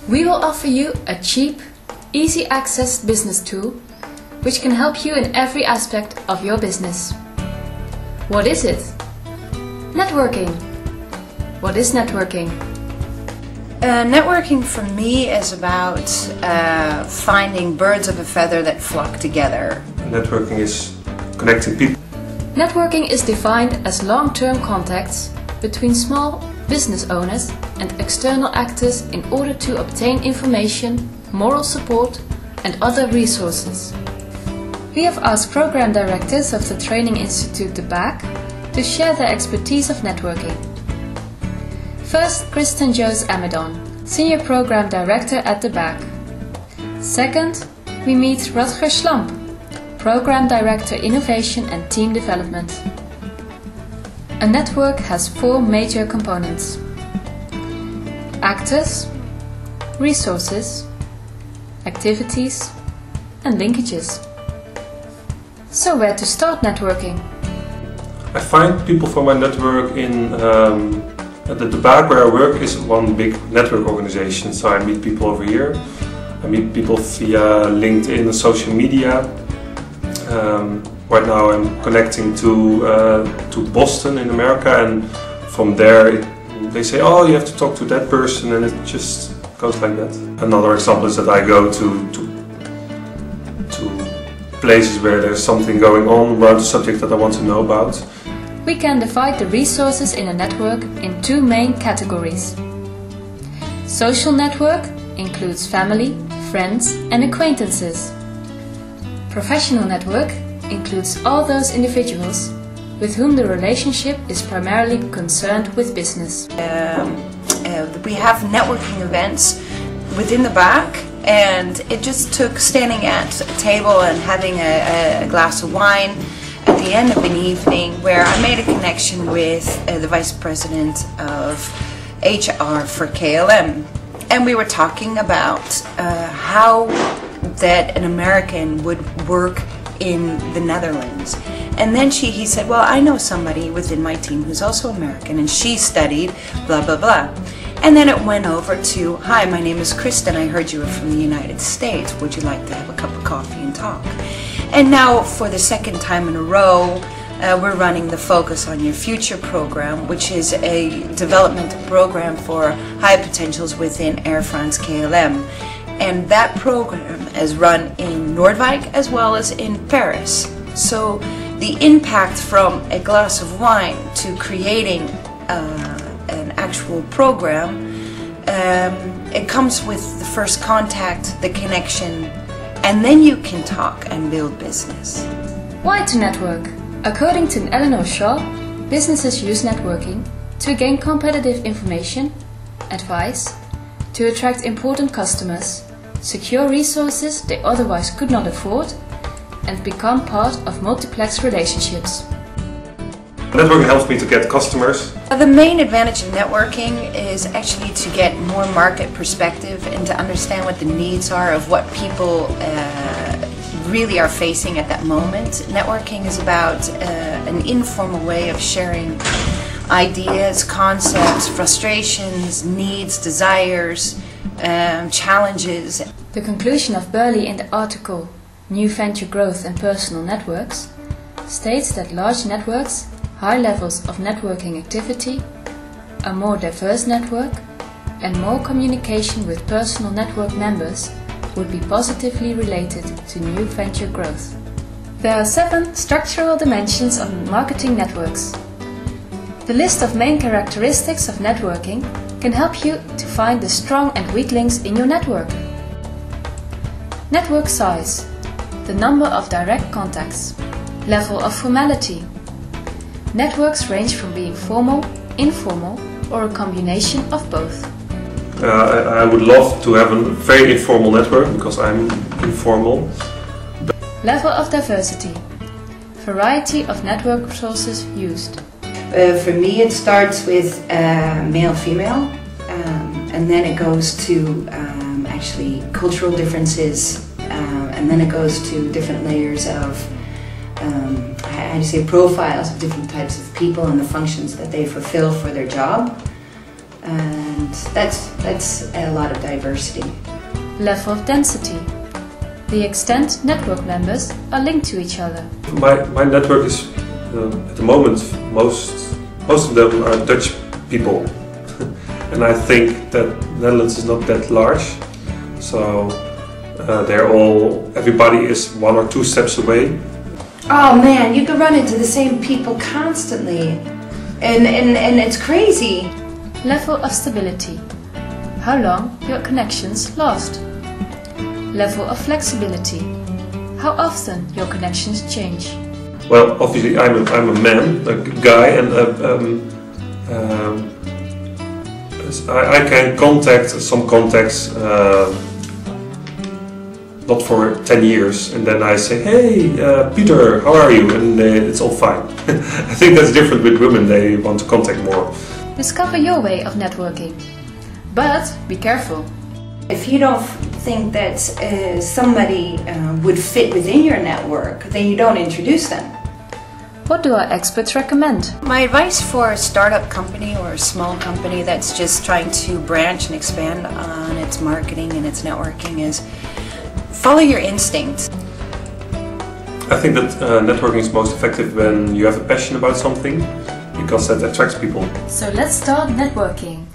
We will offer you a cheap, easy access business tool which can help you in every aspect of your business. What is it? Networking. What is networking? Networking for me is about finding birds of a feather that flock together. Networking is connecting people. Networking is defined as long-term contacts between small business owners and external actors in order to obtain information, moral support and other resources. We have asked program directors of the training institute the Baak to share their expertise of networking. First, Kristin Jooss-Amadon, Senior Program Director at the Baak. Second, we meet Rutger Slump, Program Director Innovation and Team Development. A network has 4 major components: actors, resources, activities and linkages. So where to start networking? I find people from my network in the Baak where I work is one big network organization, so I meet people over here. I meet people via LinkedIn and social media. Right now I'm connecting to Boston in America, and from there they say, oh, you have to talk to that person, and it just goes like that. Another example is that I go to places where there's something going on around the subject that I want to know about. We can divide the resources in a network in 2 main categories. Social network includes family, friends and acquaintances. Professional network includes all those individuals with whom the relationship is primarily concerned with business. We have networking events within the Baak, and it just took standing at a table and having a glass of wine at the end of an evening where I made a connection with the Vice President of HR for KLM. And we were talking about how that an American would work in the Netherlands. And then he said, well, I know somebody within my team who's also American and she studied blah blah blah. And then it went over to, hi, my name is Kristin, I heard you were from the United States, would you like to have a cup of coffee and talk? And now for the second time in a row, we're running the Focus on Your Future program, which is a development program for high potentials within Air France KLM. And that program is run in Noordwijk as well as in Paris. So the impact from a glass of wine to creating an actual program, it comes with the first contact, the connection, and then you can talk and build business. Why to network? According to Eleanor Shaw, businesses use networking to gain competitive information, advice, to attract important customers, secure resources they otherwise could not afford, and become part of multiplex relationships. Networking helps me to get customers. The main advantage of networking is actually to get more market perspective and to understand what the needs are of what people really are facing at that moment. Networking is about an informal way of sharing ideas, concepts, frustrations, needs, desires, challenges. The conclusion of Birley in the article New Venture Growth and Personal Networks states that large networks, high levels of networking activity, a more diverse network and more communication with personal network members would be positively related to new venture growth. There are 7 structural dimensions of marketing networks. The list of main characteristics of networking can help you to find the strong and weak links in your network. Network size, the number of direct contacts. Level of formality. Networks range from being formal, informal, or a combination of both. I would love to have a very informal network because I'm informal. Level of diversity. Variety of network resources used. For me it starts with male-female, and then it goes to actually cultural differences, and then it goes to different layers of how do you say, profiles of different types of people and the functions that they fulfill for their job. And and that's a lot of diversity. Level of density. The extent network members are linked to each other. My network is, at the moment, most of them are Dutch people. And I think that Netherlands is not that large. So everybody is 1 or 2 steps away. Oh man, you can run into the same people constantly. And it's crazy. Level of stability. How long your connections last. Level of flexibility. How often your connections change. Well, obviously I'm a man, a guy, and I can contact some contacts not for 10 years, and then I say, hey, Peter, how are you? And it's all fine. I think that's different with women, they want to contact more. Discover your way of networking. But be careful. If you don't think that somebody would fit within your network, then you don't introduce them. What do our experts recommend? My advice for a startup company or a small company that's just trying to branch and expand on its marketing and its networking is follow your instincts. I think that networking is most effective when you have a passion about something, because that attracts people. So let's start networking.